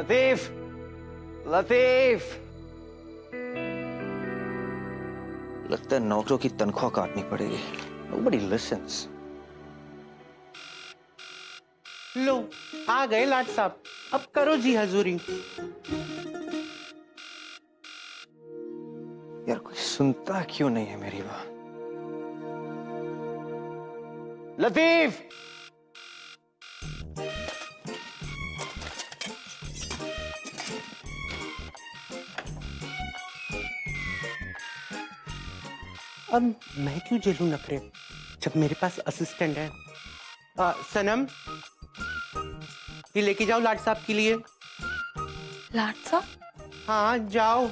लतीफ, लतीफ। लगता है नौकरों की तनख्वाह काटनी पड़ेगी। Nobody listens. लो आ गए लाट साहब, अब करो जी हजूरी। यार कोई सुनता क्यों नहीं है मेरी बात? लतीफ, अब मैं क्यों झेलूं नखरे जब मेरे पास असिस्टेंट है। सनम, ये लेके जाओ लाट साहब के लिए। लाट साहब? हाँ जाओ।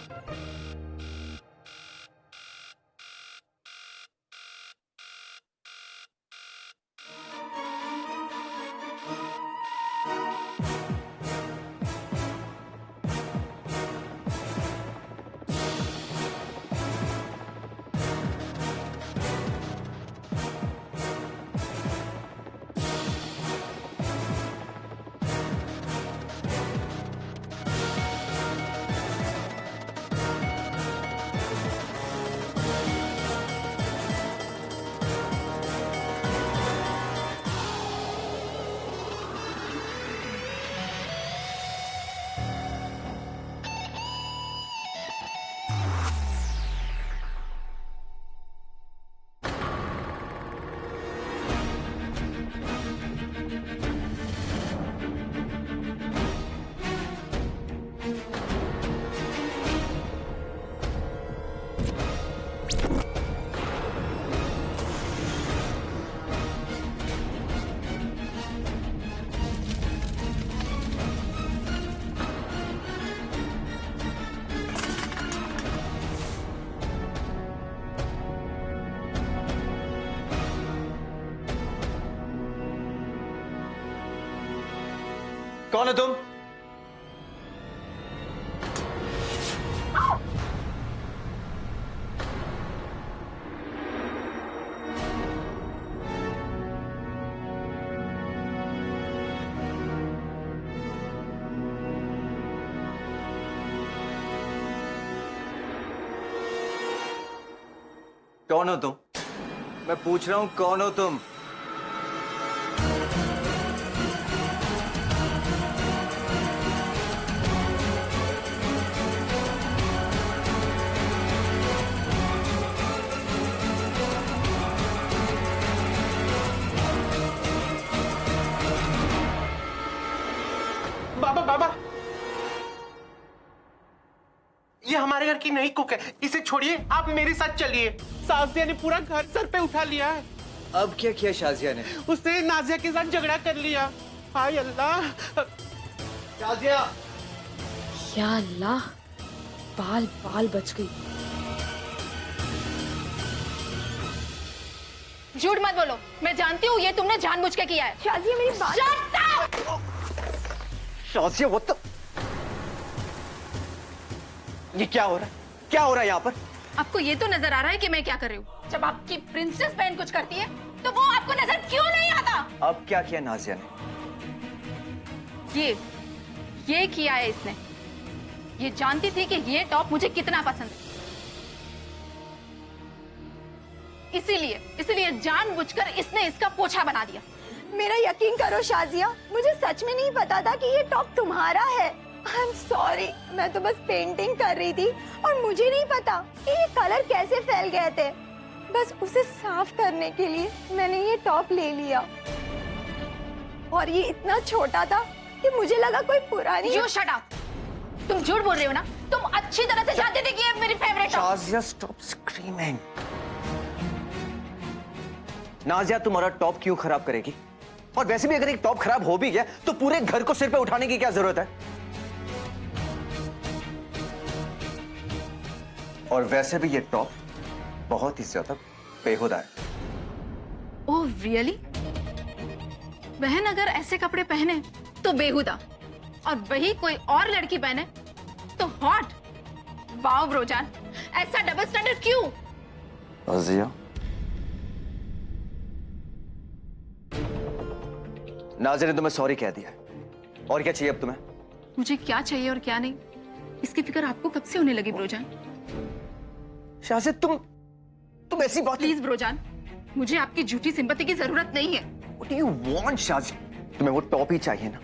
कौन है तुम? कौन हो तुम? मैं पूछ रहा हूं कौन हो तुम? बाबा बाबा, ये हमारे घर की नई कुक है, इसे छोड़िए, आप मेरे साथ चलिए। साजिया ने पूरा घर सर पे उठा लिया है। अब क्या किया शाजिया ने? उसने नाजिया के साथ झगड़ा कर लिया। हाय अल्लाह। शाजिया, या अल्लाह, बाल बाल बच गई। झूठ मत बोलो, मैं जानती हूँ ये तुमने जानबूझ के किया है। शाजिया मेरी बात। शाजिया वो तो ये क्या हो रहा है? क्या हो रहा है यहाँ पर? आपको ये तो नजर आ रहा है कि मैं क्या कर रही हूँ। जब आपकी प्रिंसेस बहन कुछ करती है तो वो आपको नजर क्यों नहीं आता? अब क्या किया नाजिया ने? ये किया है इसने। ये जानती थी कि ये टॉप मुझे कितना पसंद है, इसीलिए जानबूझकर इसने इसका पोछा बना दिया। मेरा यकीन करो शाजिया, मुझे सच में नहीं पता था कि ये टॉप तुम्हारा है। आई एम सॉरी, मैं तो बस पेंटिंग कर रही थी और मुझे नहीं पता कि ये कलर कैसे फैल गए थे। बस उसे साफ करने के लिए मैंने ये टॉप ले लिया और ये इतना छोटा था कि मुझे लगा कोई पुरानी। You shut up! तुम झूठ बोल रहे हो ना? तुम अच्छी तरह से जानते थे कि ये मेरी favourite top. Shazia stop screaming. Nazia तुम्हारा टॉप क्यों खराब करेगी? और वैसे भी अगर एक टॉप खराब हो भी गया तो पूरे घर को सिर पे उठाने की क्या जरूरत है? और वैसे भी ये टॉप बहुत ही ज्यादा बेहुदा है। Oh really? बहन अगर ऐसे कपड़े पहने तो बेहुदा, और वही कोई और लड़की पहने तो हॉट। वाओ ब्रोजान, ऐसा डबल स्टैंडर्ड क्यों? नाजिया, नाजिया ने तुम्हें सॉरी कह दिया, और क्या चाहिए अब तुम्हें? मुझे क्या चाहिए और क्या नहीं, इसकी फिक्र आपको कब से होने लगी ब्रोजान? शाज़िया तुम ऐसी बात प्लीज ब्रोजान, मुझे आपकी झूठी सिंपैथी की जरूरत नहीं है। What do you want, Shazia? तुम्हें वो टॉप ही चाहिए ना?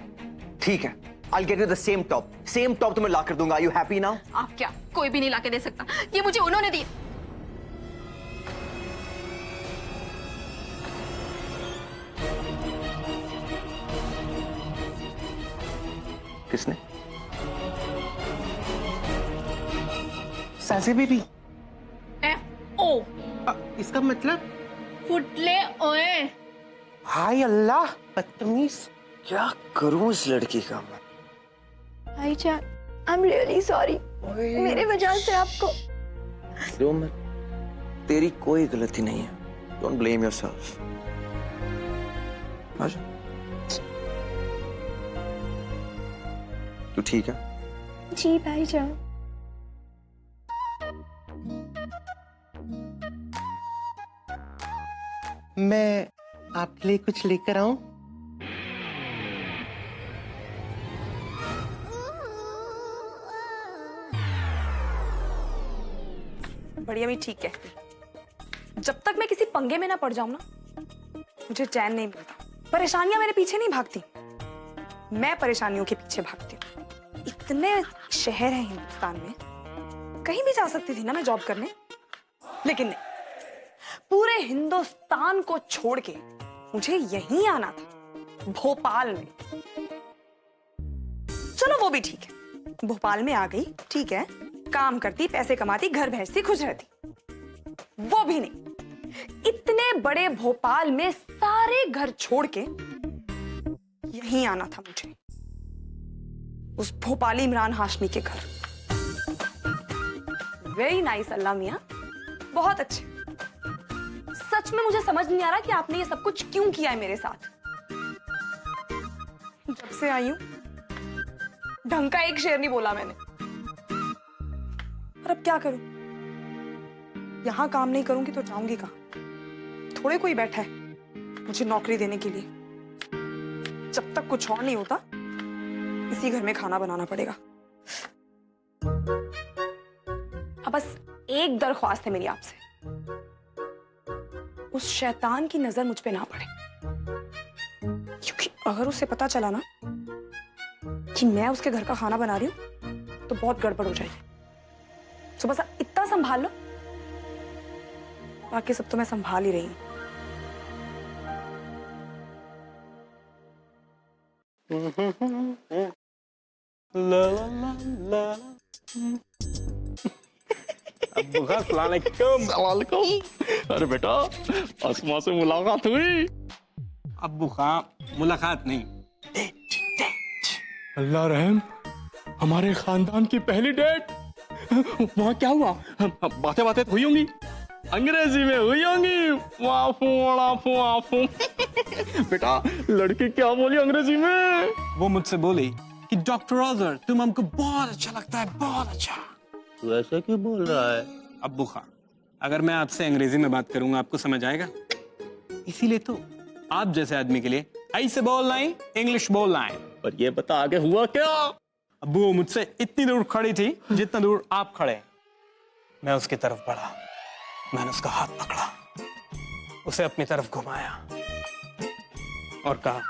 ठीक है, I'll get you the same top. Same top तुम्हें ला कर दूंगा. Are you happy now? आप क्या, कोई भी नहीं लाके दे सकता, ये मुझे उन्होंने दी। किसने? सासे बेबी। FO इसका मतलब? फुटले ओए। हाय अल्लाह, बदतमीज। क्या करूं इस लड़की का मैं? भाईजान, आई एम रियली सॉरी, मेरे वजह से आपको। रो मत, तेरी कोई गलती नहीं है। Don't blame yourself. आजा। तू ठीक है? जी भाईजान। मैं आपके लिए कुछ लेकर आऊं? बढ़िया भी ठीक है। जब तक मैं किसी पंगे में ना पड़ जाऊं ना, मुझे चैन नहीं मिलता। परेशानियां मेरे पीछे नहीं भागती, मैं परेशानियों के पीछे भागती हूँ। इतने शहर हैं हिंदुस्तान में, कहीं भी जा सकती थी ना मैं जॉब करने, लेकिन नहीं, पूरे हिंदुस्तान को छोड़ के मुझे यहीं आना था, भोपाल में। चलो वो भी ठीक है, भोपाल में आ गई, ठीक है, काम करती, पैसे कमाती, घर भेजती, खुश रहती। वो भी नहीं, इतने बड़े भोपाल में सारे घर छोड़ के यहीं आना था मुझे, उस भोपाली इमरान हाशमी के घर। वेरी नाइस अल्लाह मियां, बहुत अच्छे। सच में मुझे समझ नहीं आ रहा कि आपने ये सब कुछ क्यों किया है मेरे साथ। जब से आई हूं, ढंग का एक शेर नहीं बोला मैंने। और अब क्या करूं? यहां काम नहीं करूंगी तो जाऊंगी कहां? थोड़े कोई बैठा है मुझे नौकरी देने के लिए। जब तक कुछ और नहीं होता, इसी घर में खाना बनाना पड़ेगा। अब बस एक दरख्वास्त है मेरी आपसे, उस शैतान की नजर मुझ पे ना पड़े, क्योंकि अगर उसे पता चला ना कि मैं उसके घर का खाना बना रही हूं तो बहुत गड़बड़ हो जाएगी। तो बस इतना संभाल लो, बाकी सब तो मैं संभाल ही रही हूं। अब्बू का अस्सलाम वालेकुम। अरे बेटा, अस्मा से मुलाकात हुई? अब्बू खां, मुलाकात नहीं, अल्लाह रहम, हमारे खानदान की पहली डेट। वहाँ क्या हुआ? बातें बातें हुई होंगी, अंग्रेजी में हुई होंगी। वाफू वाफू वाफू। बेटा, लड़की क्या बोली अंग्रेजी में? वो मुझसे बोली कि डॉक्टर रॉजर, तुम हमको बहुत अच्छा लगता है, बहुत अच्छा। तू ऐसा क्यों बोल रहा है? अब्बू खां, अगर मैं आपसे अंग्रेजी में बात करूंगा आपको समझ आएगा? इसीलिए तो आप जैसे आदमी के लिए ऐसे बोलना ही इंग्लिश बोलना है। पर ये बता आगे हुआ क्या? अब्बू वो मुझसे इतनी दूर खड़ी थी जितना दूर आप खड़े। मैं उसकी तरफ बढ़ा, मैंने उसका हाथ पकड़ा, उसे अपनी तरफ घुमाया और कहा,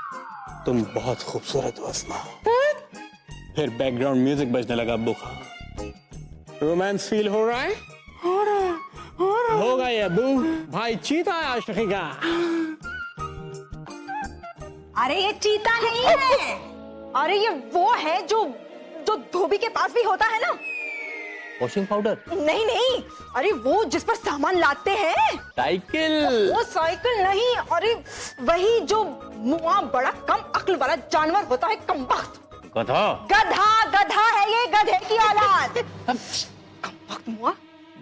तुम बहुत खूबसूरत हो अस्मा। फिर बैकग्राउंड म्यूजिक बजने लगा। अब्बू खां, रोमांस फील हो रहा है? हो रहा होगा ये अब्बू, भाई चीता है आशिकी का। अरे ये चीता नहीं है, अरे ये वो है जो धोबी के पास भी होता है ना। Washing powder? नहीं नहीं, अरे वो जिस पर सामान लाते हैं। साइकिल? वो साइकिल नहीं, अरे वही जो मुआ बड़ा कम अक्ल वाला जानवर होता है, कमबख्त। गधा? गधा है ये, गधे की औलाद। कमबख्त मुआ।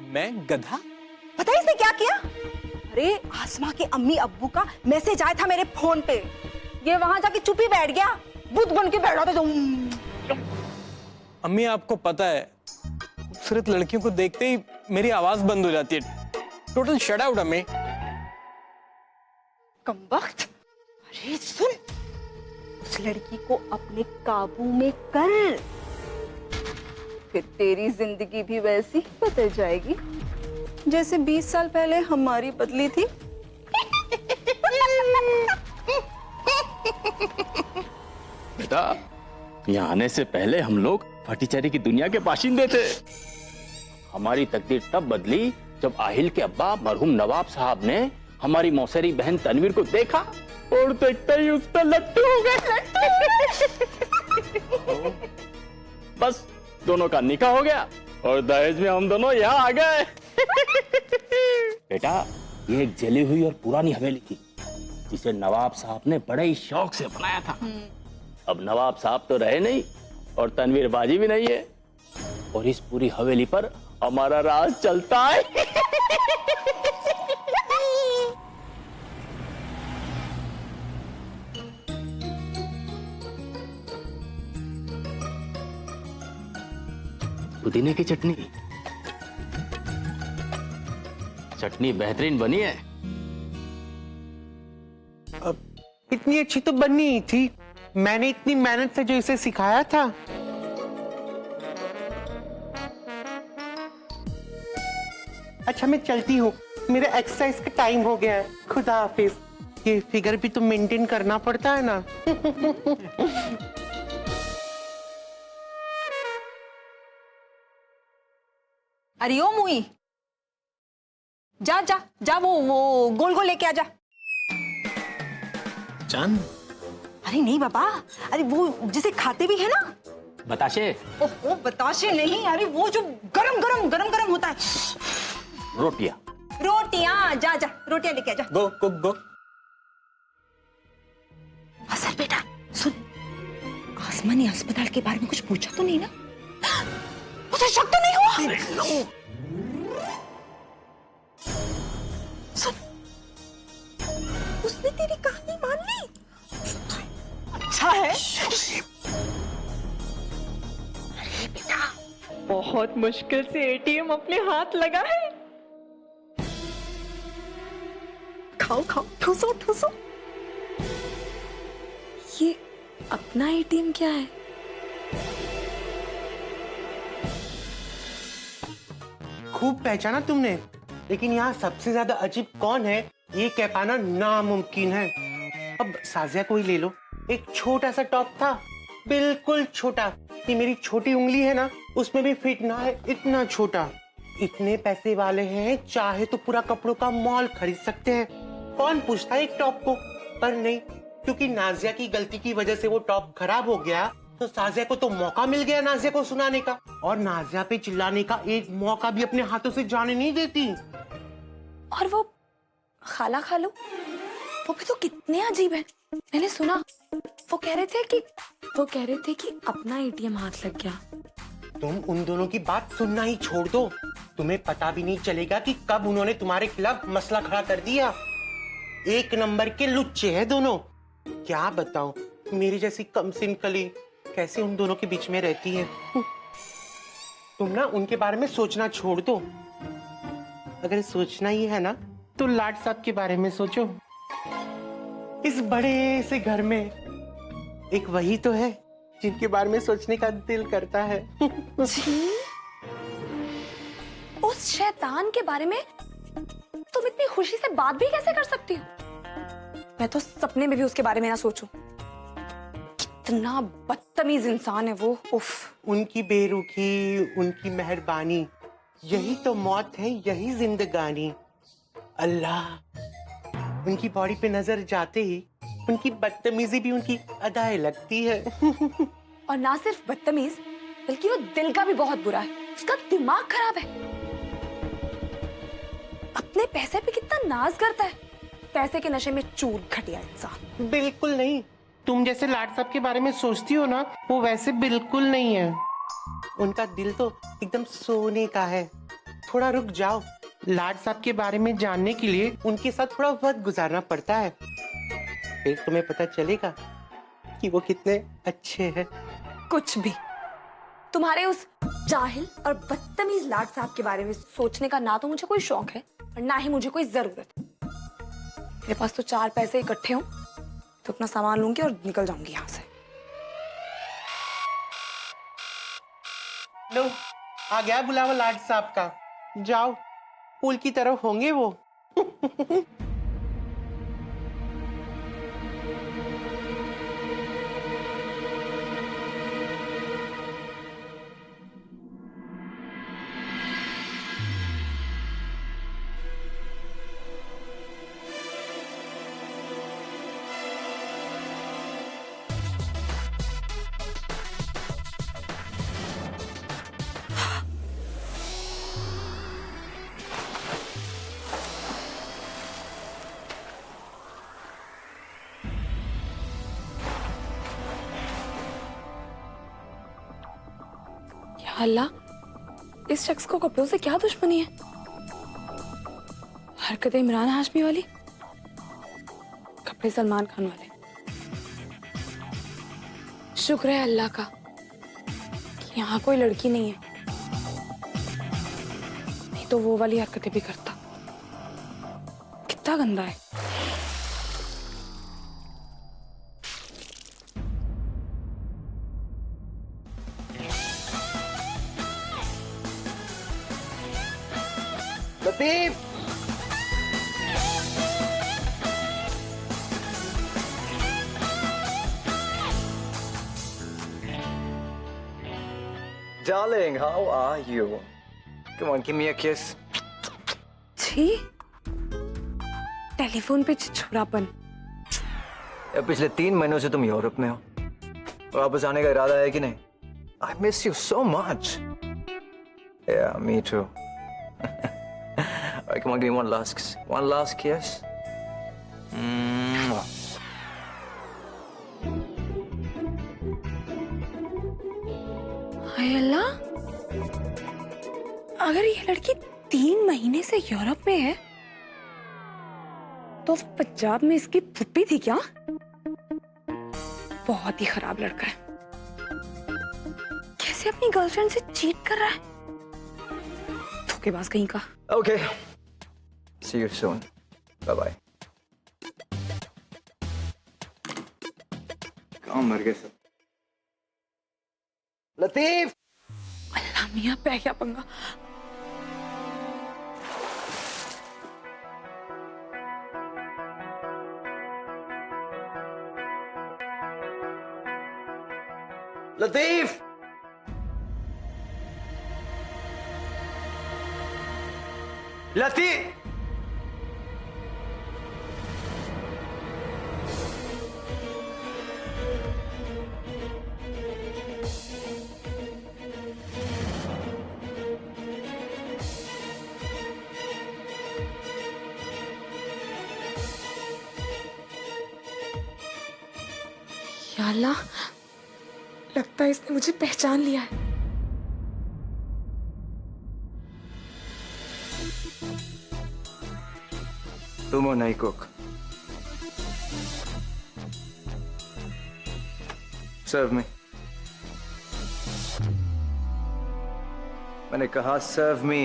मैं गधा? पता है इसने क्या किया? अरे आसमा के अम्मी अब्बू का मैसेज आया था मेरे फोन पे, ये वहां जाके चुप ही बैठ गया, बुद्ध बन के बैठा था। अम्मी, आपको पता है खूबसूरत लड़कियों को देखते ही मेरी आवाज बंद हो जाती है। टोटल शट आउट अम्मी। कमबख्त। अरे सुन, उस लड़की को अपने काबू में कर, फिर तेरी जिंदगी भी वैसी ही बदल जाएगी जैसे 20 साल पहले हमारी बदली थी। बेटा, यहाँ आने से पहले हम लोग फटीचेरी की दुनिया के बाशिंदे थे। हमारी तकदीर तब बदली जब आहिल के अब्बा मरहूम नवाब साहब ने हमारी मौसेरी बहन तनवीर को देखा और देखते ही उस पर लट्टू हो गए। बस दोनों का निकाह हो गया और दहेज में हम दोनों यहाँ आ गए। बेटा, ये एक जली हुई और पुरानी हवेली थी जिसे नवाब साहब ने बड़े ही शौक से बनाया था। अब नवाब साहब तो रहे नहीं और तनवीर बाजी भी नहीं है और इस पूरी हवेली पर हमारा राज चलता है। पुदीने की चटनी बेहतरीन बनी है। इतनी अच्छी तो बननी ही थी, मैंने इतनी मेहनत से जो इसे सिखाया था। अच्छा मैं चलती हूँ, मेरा एक्सरसाइज का टाइम हो गया है। खुदा हाफिज। ये फिगर भी तो मेंटेन करना पड़ता है ना। अरे ओ मुई, जा जा जा, वो गोल गोल लेके आ जा। जान, अरे नहीं बाबा, अरे वो जिसे खाते भी है ना। बताशे? ओहो, बताशे नहीं, अरे वो जो गरम गरम गरम गरम होता है। रोटियां। रोटियां, जा जा रोटियां लेके आ जा। गो गो गो। असर बेटा सुन, आसमानी अस्पताल के बारे में कुछ पूछा तो नहीं ना? उसे शक तो नहीं हुआ? सुन, उसने तेरी कहानी मान ली। अच्छा है। अरे बेटा, बहुत मुश्किल से एटीएम अपने हाथ लगा है। खाओ खाओ, ठूसो ठूसो। ये अपना एटीएम क्या है? खूब पहचाना तुमने, लेकिन यहाँ सबसे ज्यादा अजीब कौन है ये कह पाना नामुमकिन है। अब साजिया को ही ले लो, एक छोटा सा टॉप था, बिल्कुल छोटा, ये मेरी छोटी उंगली है ना उसमें भी फिट ना है, इतना छोटा। इतने पैसे वाले हैं, चाहे तो पूरा कपड़ों का मॉल खरीद सकते हैं। कौन पूछता है एक टॉप को? पर नहीं, क्योंकि नाजिया की गलती की वजह से वो टॉप खराब हो गया, तो साजिया को तो मौका मिल गया नाजिया को सुनाने का, और नाजिया पे चिल्लाने का एक मौका भी अपने हाथों से जाने नहीं देती। और वो खाला खालू, वो भी तो कितने अजीब हैं। मैंने सुना वो कह रहे थे कि अपना एटीएम हाथ लग गया। तुम उन दोनों की बात सुनना ही छोड़ दो, तुम्हें पता भी नहीं चलेगा कि कब उन्होंने तुम्हारे खिलाफ मसला खड़ा कर दिया। एक नंबर के लुच्चे हैं दोनों। क्या बताऊं, मेरी जैसी कमसिन कली कैसे उन दोनों के बीच में रहती है। तुम ना उनके बारे में सोचना छोड़ दो, अगर सोचना ही है ना तो लाड साहब के बारे में सोचो। इस बड़े से घर में एक वही तो है जिनके बारे में सोचने का दिल करता है। उस शैतान के बारे में तुम इतनी खुशी से बात भी कैसे कर सकती हो? मैं तो सपने में भी उसके बारे में ना सोचूं। कितना बदतमीज इंसान है वो। उफ। उनकी बेरुखी, उनकी मेहरबानी, यही तो मौत है, यही जिंदगानी। अल्लाह, उनकी बॉडी पे नजर जाते ही उनकी बदतमीजी भी उनकी अदाएं लगती है। और ना सिर्फ बदतमीज, बल्कि वो दिल का भी बहुत बुरा है। उसका दिमाग खराब है। अपने पैसे पे कितना नाज करता है। पैसे के नशे में चूर घटिया इंसान। बिल्कुल नहीं, तुम जैसे लाड साहब के बारे में सोचती हो ना, वो वैसे बिल्कुल नहीं है। उनका दिल तो एकदम सोने का है। थोड़ा रुक जाओ, लाड साहब के बारे में जानने के लिए उनके साथ थोड़ा वक्त गुजारना पड़ता है, फिर तुम्हें पता चलेगा कि वो कितने अच्छे हैं। कुछ भी। तुम्हारे उस जाहिल और बदतमीज लाड साहब के बारे में सोचने का ना तो मुझे कोई शौक है और ना ही मुझे कोई जरूरत है। मेरे पास तो 4 पैसे इकट्ठे हों तो अपना सामान लूंगी और निकल जाऊंगी यहाँ से। लो, आ गया बुलावा लाड साहब का। जाओ, पुल की तरफ होंगे वो। या अल्लाह, इस शख्स को कपड़ों से क्या दुश्मनी है? हरकतें इमरान हाशमी वाली, कपड़े सलमान खान वाले। शुक्र है अल्लाह का कि यहाँ कोई लड़की नहीं है, नहीं तो वो वाली हरकतें भी करता। कितना गंदा है। Latif, darling, how are you? Come on, give me a kiss. छी, टेलीफोन पे छिछोरापन। यार पिछले 3 महीनों से तुम यूरोप में हो और वापस आने का इरादा है कि नहीं? I miss you so much. Yeah, me too. Alright, come on, give me one last kiss. One last kiss. Mwah. हाय अल्लाह, अगर ये लड़की 3 महीने से यूरोप में है तो वो पंजाब में इसकी फुप्पी थी क्या? बहुत ही खराब लड़का है। कैसे अपनी गर्लफ्रेंड से चीट कर रहा है? धोखेबाज कहीं का। Okay. See you soon. Bye bye. कहाँ मर गए सब? लतीफ! अल्लाह मियां, पै गया पंगा। लतीफ! लतीफ! या अल्लाह, लगता है इसने मुझे पहचान लिया है। तुम हो नई कुक। सर्व मी। मैंने कहा सर्व मी।